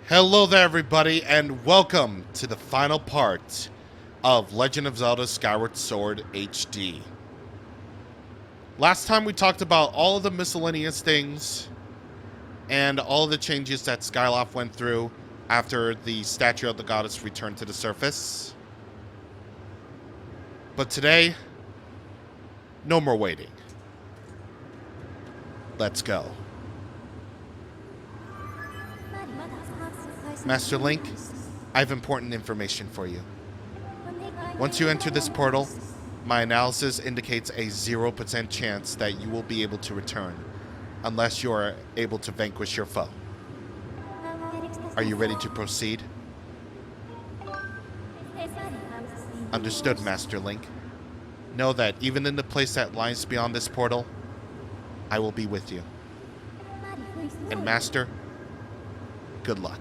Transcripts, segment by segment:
Hello there, everybody, and welcome to the final part of Legend of Zelda Skyward Sword HD. Last time we talked about all of the miscellaneous things and all of the changes that Skyloft went through after the statue of the goddess returned to the surface. But today, no more waiting. Let's go. Master Link, I have important information for you. Once you enter this portal, my analysis indicates a 0% chance that you will be able to return, unless you are able to vanquish your foe. Are you ready to proceed? Understood, Master Link. Know that even in the place that lies beyond this portal, I will be with you. And Master, good luck.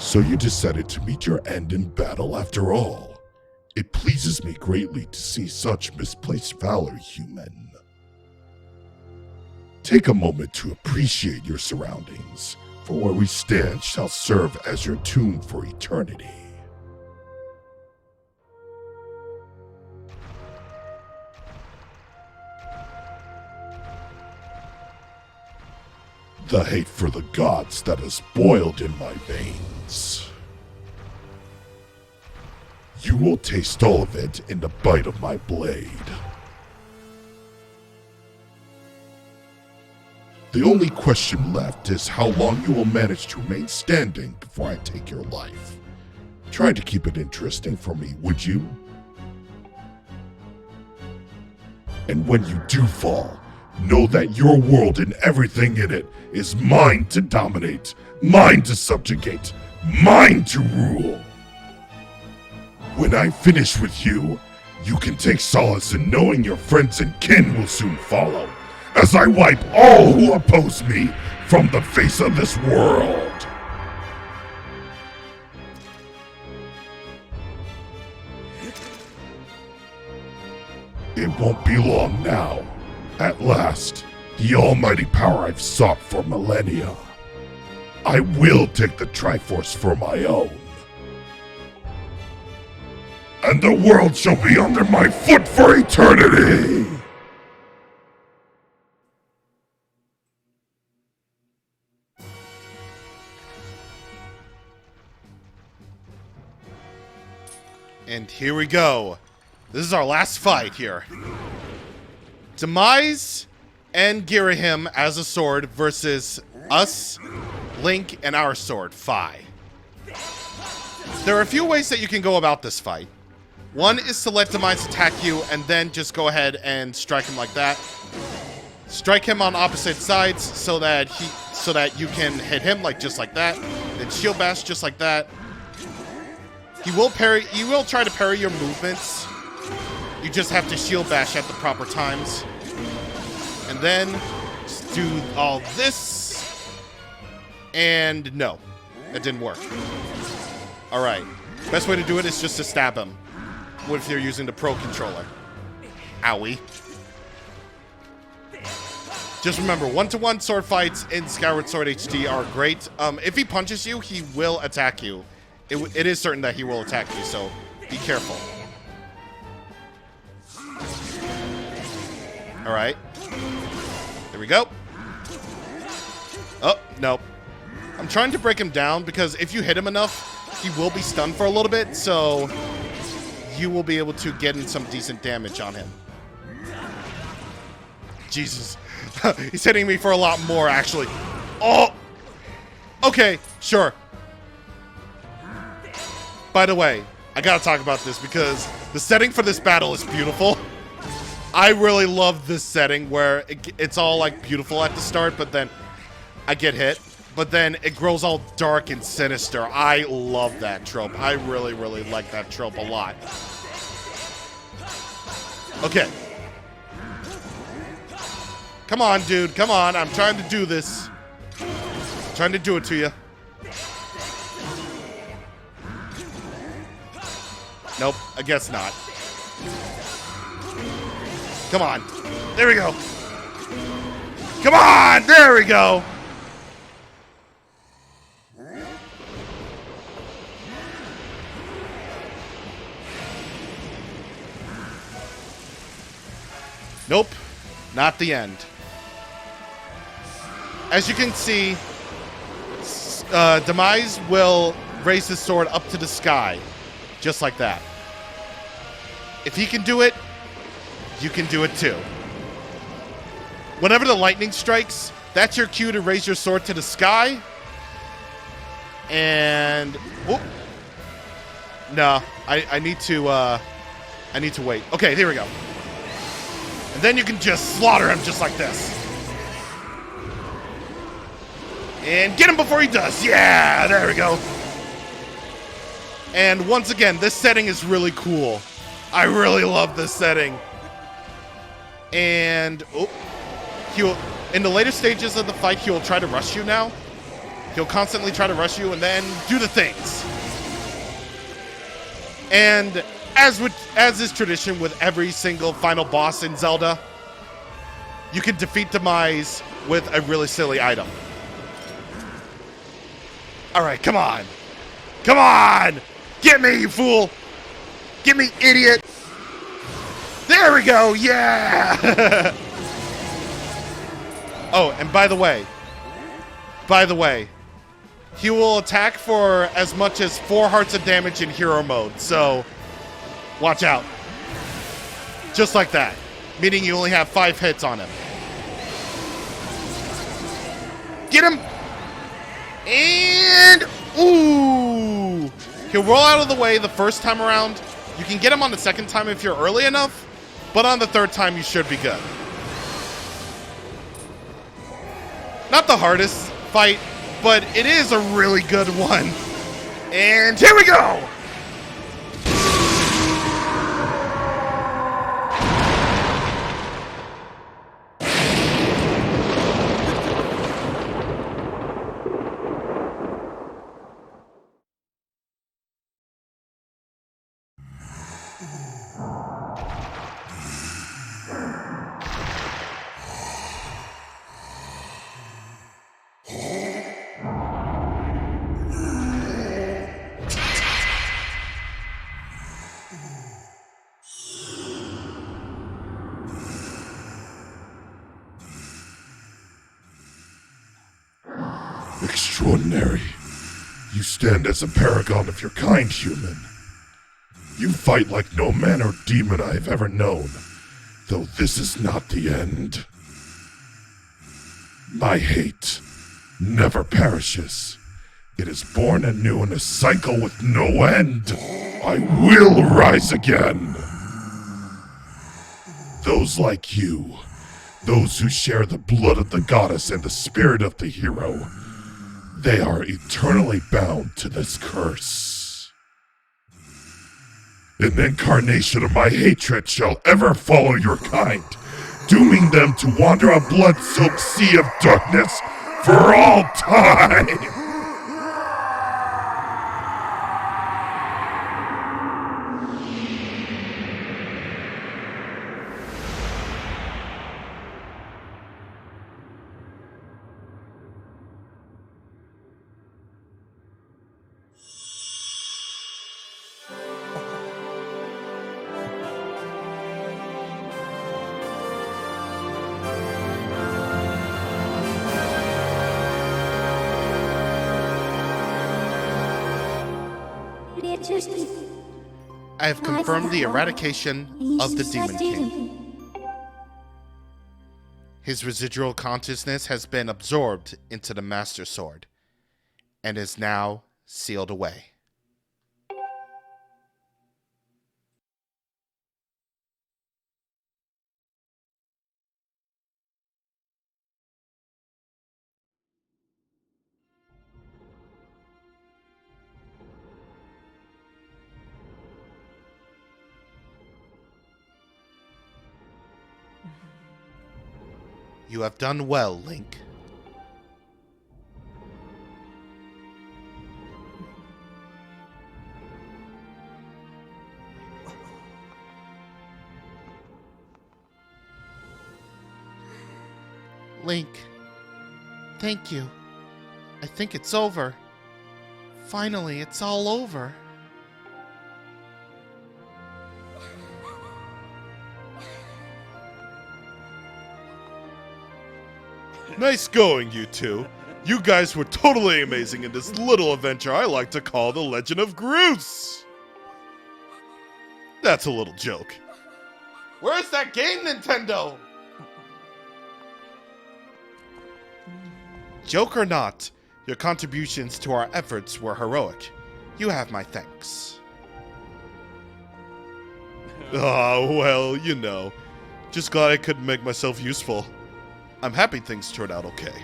So you decided to meet your end in battle after all. It pleases me greatly to see such misplaced valor, human. Take a moment to appreciate your surroundings, for where we stand shall serve as your tomb for eternity. The hate for the gods that has boiled in my veins. You will taste all of it in the bite of my blade. The only question left is how long you will manage to remain standing before I take your life. Try to keep it interesting for me, would you? And when you do fall, know that your world and everything in it is mine to dominate, mine to subjugate, mine to rule. When I finish with you, you can take solace in knowing your friends and kin will soon follow, as I wipe all who oppose me from the face of this world. It won't be long now. At last, the almighty power I've sought for millennia. I will take the Triforce for my own. And the world shall be under my foot for eternity! And here we go. This is our last fight here. Demise and Girahim as a sword versus us, Link, and our sword, Fi. There are a few ways that you can go about this fight. One is to let Demise attack you and then just go ahead and strike him like that. Strike him on opposite sides so that you can hit him just like that. Then shield bash just like that. He will try to parry your movements. You just have to shield bash at the proper times. And then just do all this. And no, that didn't work. Alright, best way to do it is just to stab him. What if you're using the Pro controller? Owie. Just remember, one-to-one sword fights in Skyward Sword HD are great. If he punches you, he will attack you. It is certain that he will attack you, so be careful. Alright. There we go. Oh, nope. I'm trying to break him down because if you hit him enough, he will be stunned for a little bit, so you will be able to get in some decent damage on him. Jesus. He's hitting me for a lot more, actually. Oh! Okay, sure. By the way, I gotta talk about this because the setting for this battle is beautiful. I really love this setting where it's all beautiful at the start, but then I get hit but then it grows all dark and sinister. I love that trope. I really, really like that trope a lot. Okay. Come on, dude. Come on. I'm trying to do this. I'm trying to do it to you. Nope, I guess not. Come on. There we go. Come on! There we go! Nope, not the end. As you can see, Demise will raise his sword up to the sky, just like that. If he can do it, you can do it too. Whenever the lightning strikes, that's your cue to raise your sword to the sky. And whoop. No, I need to wait. Okay, here we go. And then you can just slaughter him just like this. And get him before he does. Yeah, there we go. And once again, this setting is really cool. I really love this setting. And in the later stages of the fight, he will try to rush you now. He'll constantly try to rush you and then do the things. And as is tradition with every single final boss in Zelda, you can defeat Demise with a really silly item. Alright, come on. Come on! Get me, you fool! Get me, idiot! There we go! Yeah! Oh, and by the way, he will attack for as much as 4 hearts of damage in hero mode, so watch out. Just like that, meaning you only have 5 hits on him. Get him! And, ooh! He'll roll out of the way the first time around. You can get him on the second time if you're early enough, but on the third time you should be good. Not the hardest fight, but it is a really good one. And here we go! Extraordinary. You stand as a paragon of your kind, human. You fight like no man or demon I have ever known, though this is not the end. My hate never perishes. It is born anew in a cycle with no end. I will rise again. Those like you, those who share the blood of the goddess and the spirit of the hero, they are eternally bound to this curse. An incarnation of my hatred shall ever follow your kind, dooming them to wander a blood-soaked sea of darkness for all time. I have confirmed the eradication of the Demon King. His residual consciousness has been absorbed into the Master Sword and is now sealed away. You have done well, Link. Link, thank you. I think it's over. Finally, it's all over. Nice going, you two. You guys were totally amazing in this little adventure I like to call The Legend of Groose. That's a little joke. Where's that game, Nintendo? Joke or not, your contributions to our efforts were heroic. You have my thanks. Oh, well, you know. Just glad I could make myself useful. I'm happy things turned out okay.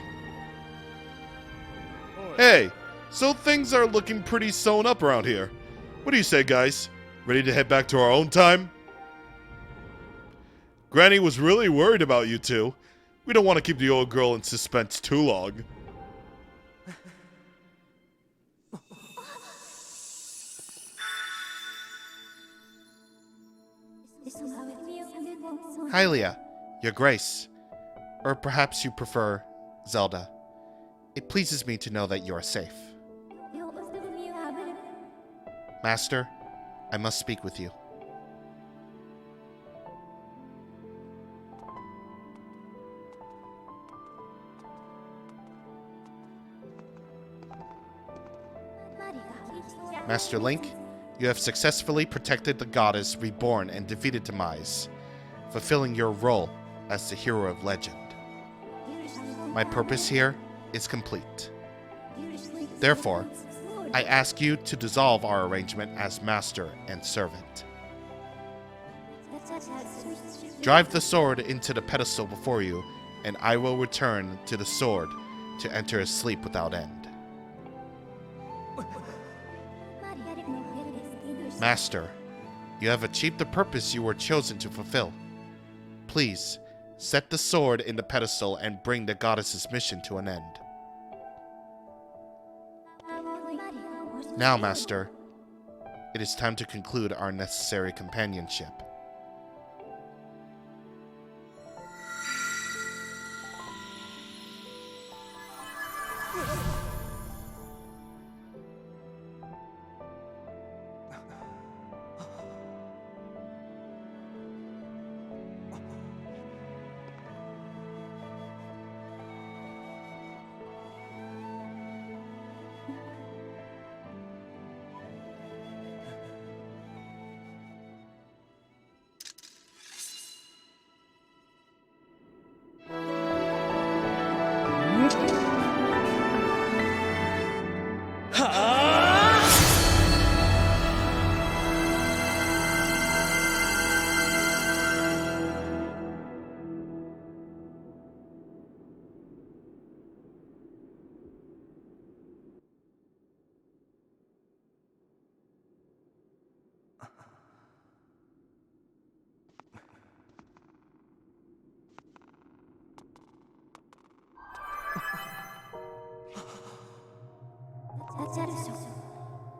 Hey, so things are looking pretty sewn up around here. What do you say, guys? Ready to head back to our own time? Granny was really worried about you two. We don't want to keep the old girl in suspense too long. Hylia, your grace. Or perhaps you prefer Zelda. It pleases me to know that you are safe. Master, I must speak with you. Master Link, you have successfully protected the goddess reborn and defeated Demise, fulfilling your role as the hero of legend. My purpose here is complete. Therefore, I ask you to dissolve our arrangement as master and servant. Drive the sword into the pedestal before you, and I will return to the sword to enter a sleep without end. Master, you have achieved the purpose you were chosen to fulfill. Please, set the sword in the pedestal and bring the goddess's mission to an end. Now, Master, it is time to conclude our necessary companionship.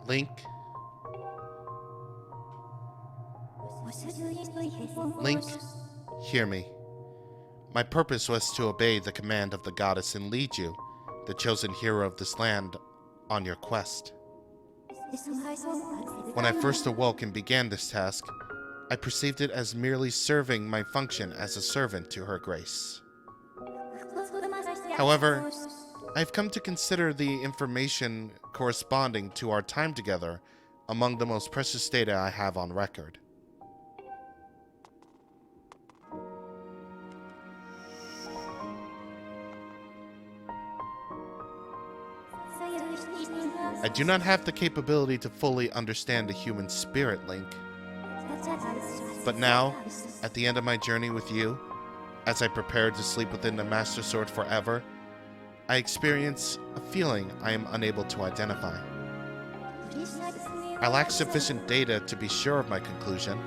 Link. Link, hear me. My purpose was to obey the command of the goddess and lead you, the chosen hero of this land, on your quest. When I first awoke and began this task, I perceived it as merely serving my function as a servant to her grace. However, I've come to consider the information corresponding to our time together among the most precious data I have on record. I do not have the capability to fully understand the human spirit, Link. But now, at the end of my journey with you, as I prepare to sleep within the Master Sword forever, I experience a feeling I am unable to identify. I lack sufficient data to be sure of my conclusion,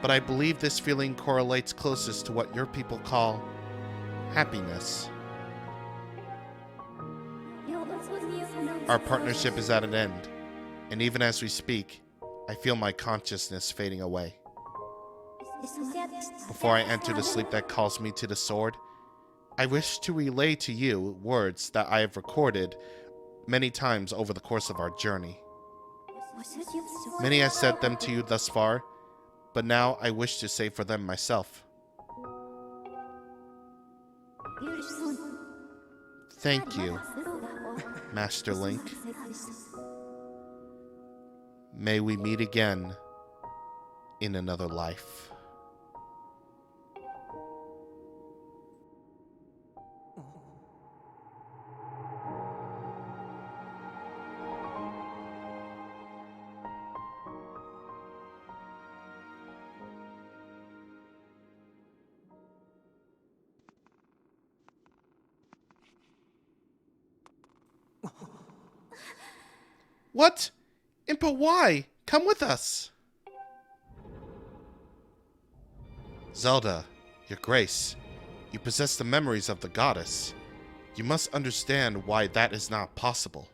but I believe this feeling correlates closest to what your people call happiness. Our partnership is at an end, and even as we speak, I feel my consciousness fading away. Before I enter the sleep that calls me to the sword, I wish to relay to you words that I have recorded many times over the course of our journey. Many have said them to you thus far, but now I wish to say for them myself. Thank you, Master Link. May we meet again in another life. What? Impa, why? Come with us. Zelda, your grace, you possess the memories of the goddess. You must understand why that is not possible.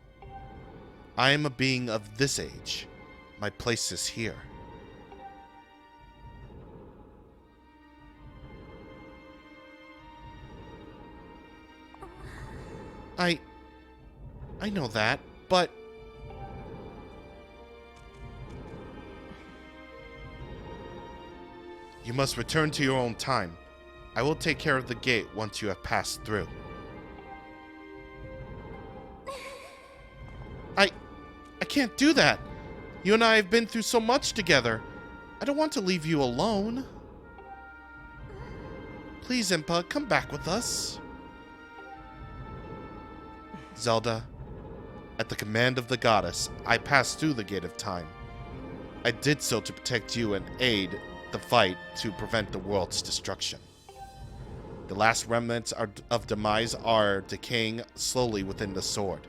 I am a being of this age. My place is here. I know that, but... You must return to your own time. I will take care of the gate once you have passed through. I can't do that. You and I have been through so much together. I don't want to leave you alone. Please, Impa, come back with us. Zelda, at the command of the goddess, I passed through the Gate of Time. I did so to protect you and aid the fight to prevent the world's destruction. The last remnants of demise are decaying slowly within the sword.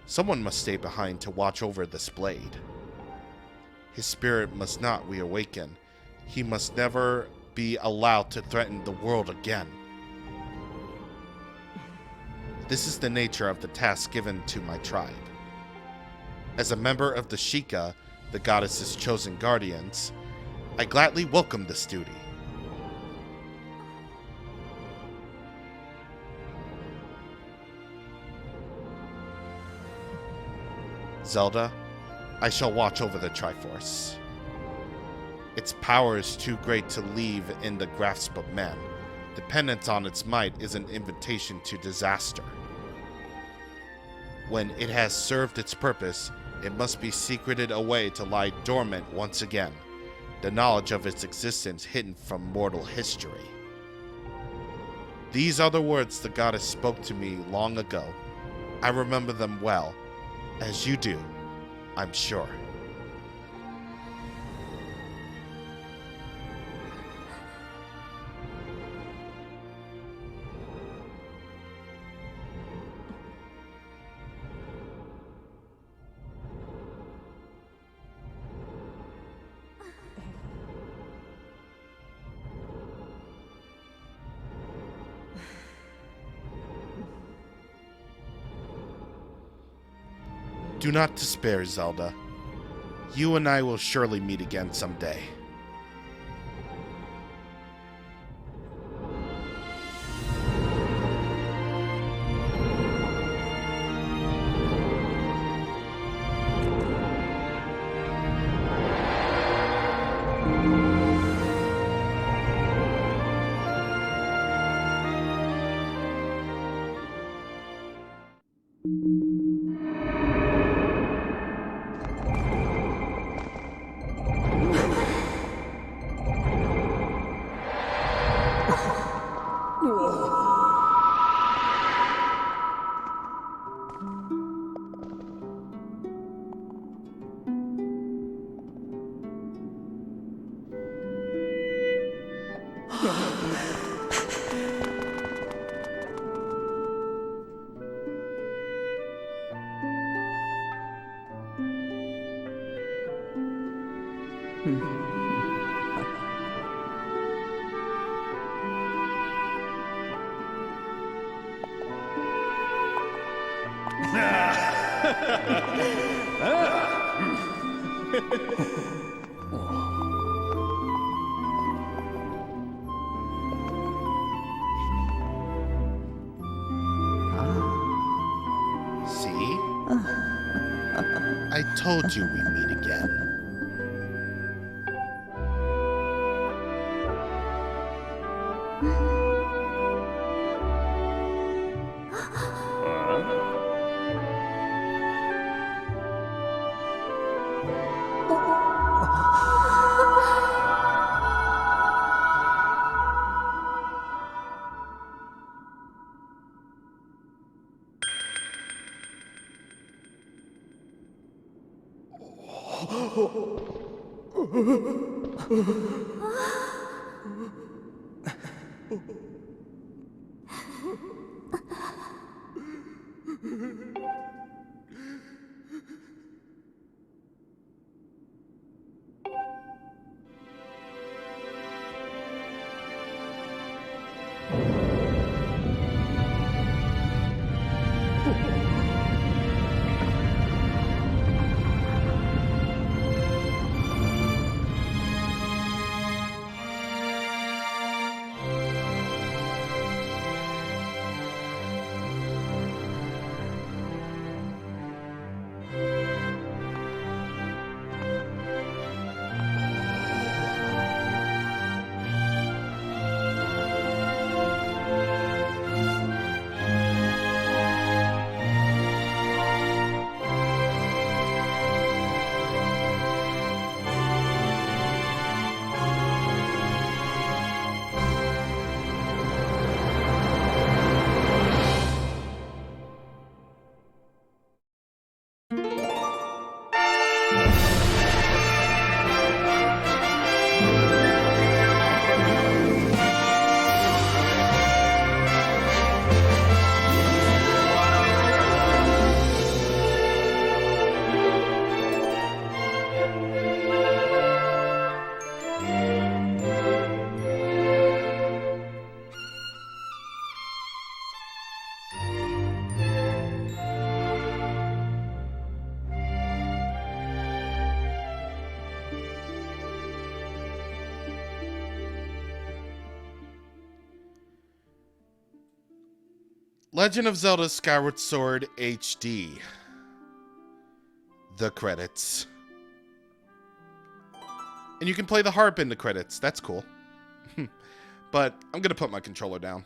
Someone must stay behind to watch over this blade. His spirit must not reawaken. He must never be allowed to threaten the world again. This is the nature of the task given to my tribe. As a member of the Sheikah, the goddess's chosen guardians, I gladly welcome this duty. Zelda, I shall watch over the Triforce. Its power is too great to leave in the grasp of man. Dependence on its might is an invitation to disaster. When it has served its purpose, it must be secreted away to lie dormant once again, the knowledge of its existence hidden from mortal history. These are the words the goddess spoke to me long ago. I remember them well, as you do, I'm sure. Do not despair, Zelda. You and I will surely meet again someday. See? I told you we'd meet again. Legend of Zelda Skyward Sword HD. The credits. And you can play the harp in the credits. That's cool. But I'm going to put my controller down.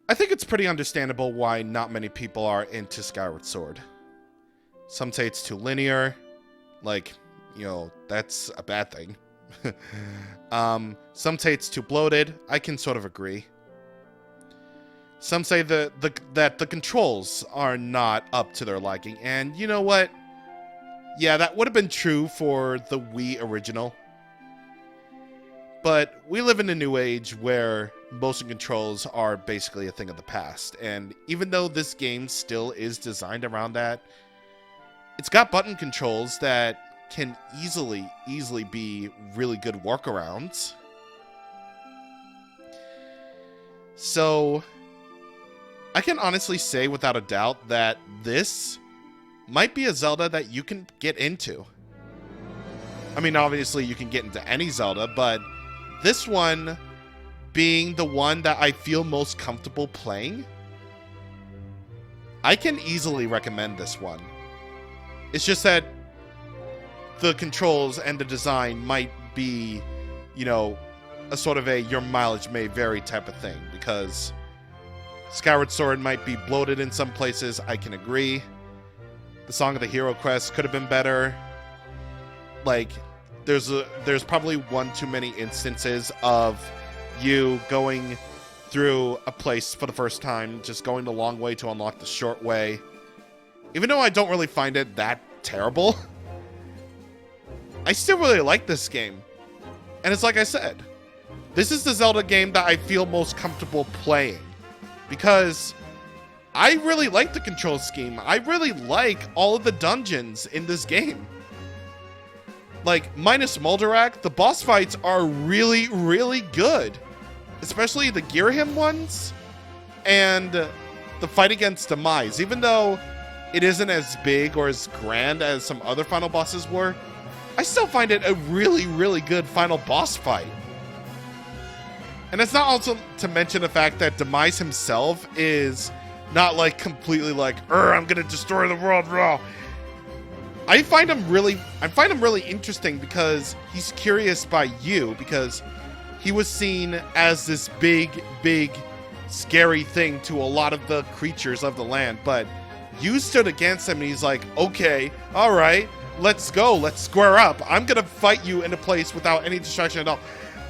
I think it's pretty understandable why not many people are into Skyward Sword. Some say it's too linear. Like, you know, that's a bad thing. Some say it's too bloated. I can sort of agree. Some say that the controls are not up to their liking. And you know what? Yeah, that would have been true for the Wii original. But we live in a new age where motion controls are basically a thing of the past. And even though this game still is designed around that, it's got button controls that can easily be really good workarounds. So I can honestly say without a doubt that this might be a Zelda that you can get into. I mean, obviously you can get into any Zelda, but this one being the one that I feel most comfortable playing, I can easily recommend this one. It's just that the controls and the design might be, you know, a sort of a your mileage may vary type of thing, because Skyward Sword might be bloated in some places. I can agree. The Song of the Hero Quest could have been better. Like, there's probably one too many instances of you going through a place for the first time, just going the long way to unlock the short way. Even though I don't really find it that terrible, I still really like this game. And it's like I said, this is the Zelda game that I feel most comfortable playing, because I really like the control scheme. I really like all of the dungeons in this game. Like, minus Moldarak, the boss fights are really, really good. Especially the Girahim ones, and the the fight against Demise, even though it isn't as big or as grand as some other final bosses were, I still find it a really, really good final boss fight. And it's not also to mention the fact that Demise himself is not like completely like, I'm gonna destroy the world raw. I find him really interesting because he's curious by you, because he was seen as this big, scary thing to a lot of the creatures of the land, but you stood against him and he's like, okay, all right, let's go, let's square up. I'm gonna fight you into place without any distraction at all.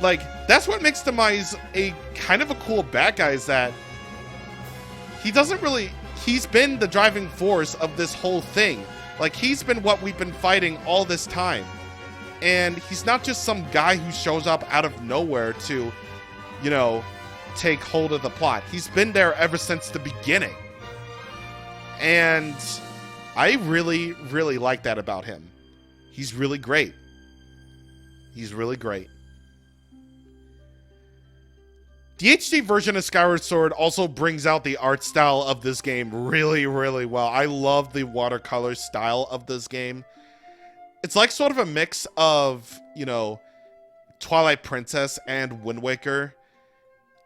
Like, that's what makes Demise a kind of a cool bad guy, is that he's been the driving force of this whole thing. Like, he's been what we've been fighting all this time. And he's not just some guy who shows up out of nowhere to, you know, take hold of the plot. He's been there ever since the beginning. And I really, really like that about him. He's really great. He's really great. The HD version of Skyward Sword also brings out the art style of this game really, really well. I love the watercolor style of this game. It's like sort of a mix of, you know, Twilight Princess and Wind Waker.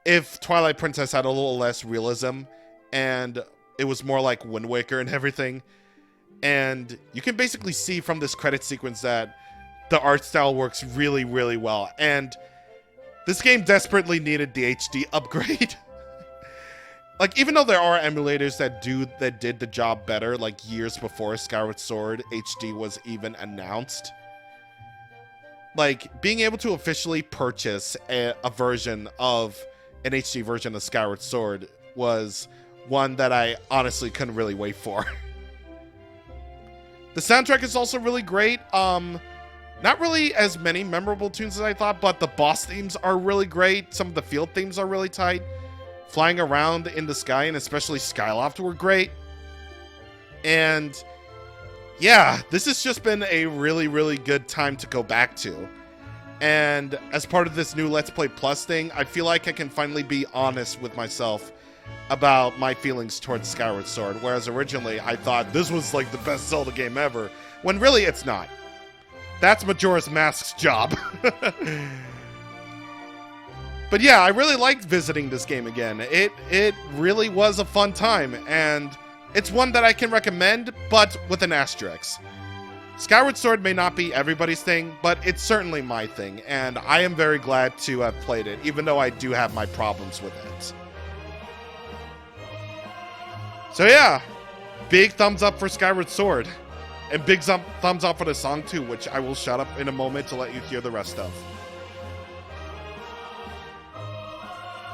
If Twilight Princess had a little less realism and it was more like Wind Waker and everything. And you can basically see from this credit sequence that the art style works really, really well. And this game desperately needed the HD upgrade. Like, even though there are emulators that did the job better, like years before Skyward Sword HD was even announced, like, being able to officially purchase a version of an HD version of Skyward Sword was one that I honestly couldn't really wait for. The soundtrack is also really great. Not really as many memorable tunes as I thought, but the boss themes are really great. Some of the field themes are really tight. Flying around in the sky, and especially Skyloft, were great. And yeah, this has just been a really, really good time to go back to. And as part of this new Let's Play Plus thing, I feel like I can finally be honest with myself about my feelings towards Skyward Sword, whereas originally I thought this was like the best Zelda game ever, when really it's not. That's Majora's Mask's job. But yeah, I really liked visiting this game again. It really was a fun time, and it's one that I can recommend, but with an asterisk. Skyward Sword may not be everybody's thing, but it's certainly my thing, and I am very glad to have played it, even though I do have my problems with it. So yeah, big thumbs up for Skyward Sword. And big thumbs up for the song too, which I will shut up in a moment to let you hear the rest of.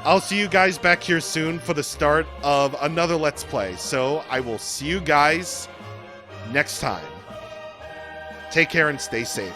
I'll see you guys back here soon for the start of another Let's Play. So I will see you guys next time. Take care and stay safe.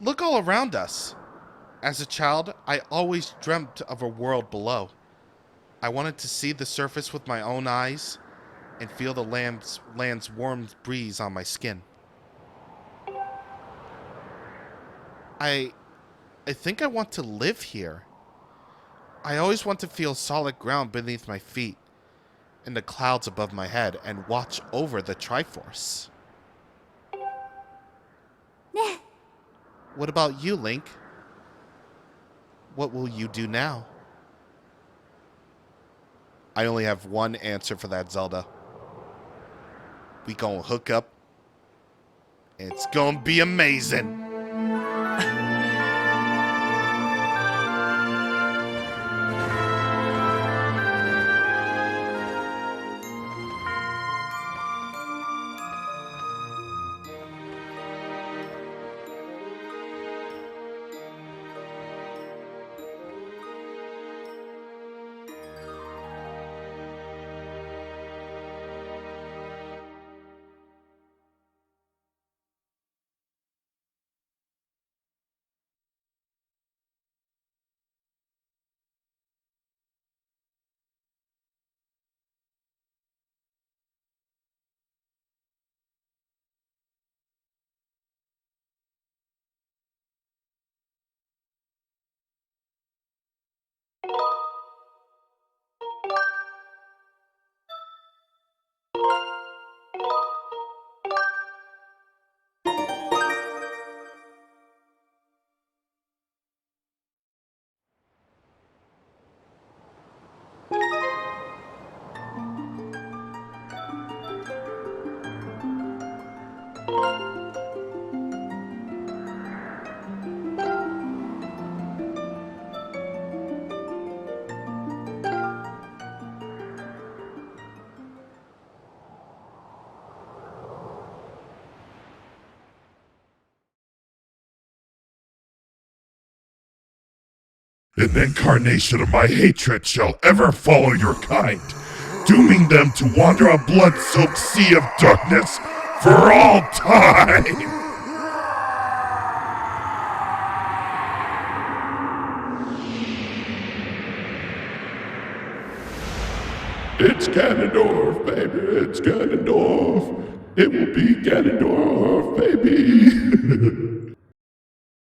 Look all around us. As a child, I always dreamt of a world below. I wanted to see the surface with my own eyes and feel the land's warm breeze on my skin. I think I want to live here. I always want to feel solid ground beneath my feet and the clouds above my head and watch over the Triforce. What about you, Link? What will you do now? I only have one answer for that, Zelda. We gonna hook up. It's gonna be amazing. An incarnation of my hatred shall ever follow your kind, dooming them to wander a blood-soaked sea of darkness for all time! It's Ganondorf, baby, it's Ganondorf. It will be Ganondorf, baby.